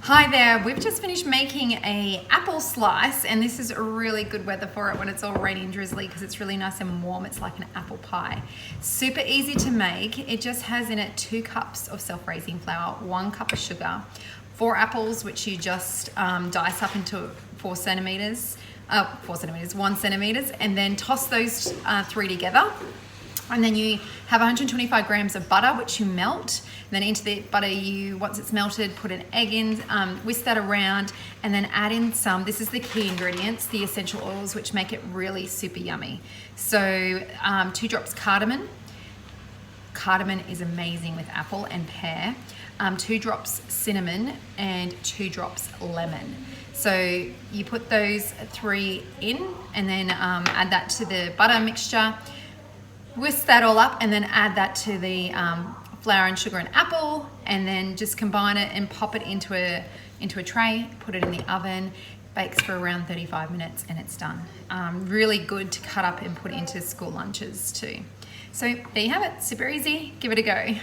Hi there, we've just finished making a apple slice, and this is really good weather for it when it's all rainy and drizzly because it's really nice and warm. It's like an apple pie. Super easy to make. It just has in it 2 cups of self-raising flour, 1 cup of sugar, 4 apples which you just dice up into 1 centimeters, and then toss those 3 together. And then you have 125 grams of butter, which you melt. And then into the butter, once it's melted, put an egg in, whisk that around, and then add in some, this is the key ingredients, the essential oils, which make it really super yummy. So 2 drops cardamom. Cardamom is amazing with apple and pear. 2 drops cinnamon and 2 drops lemon. So you put those 3 in and then add that to the butter mixture. Whisk that all up and then add that to the flour and sugar and apple, and then just combine it and pop it into a tray, put it in the oven, bakes for around 35 minutes and it's done. Really good to cut up and put into school lunches too. So there you have it, super easy, give it a go.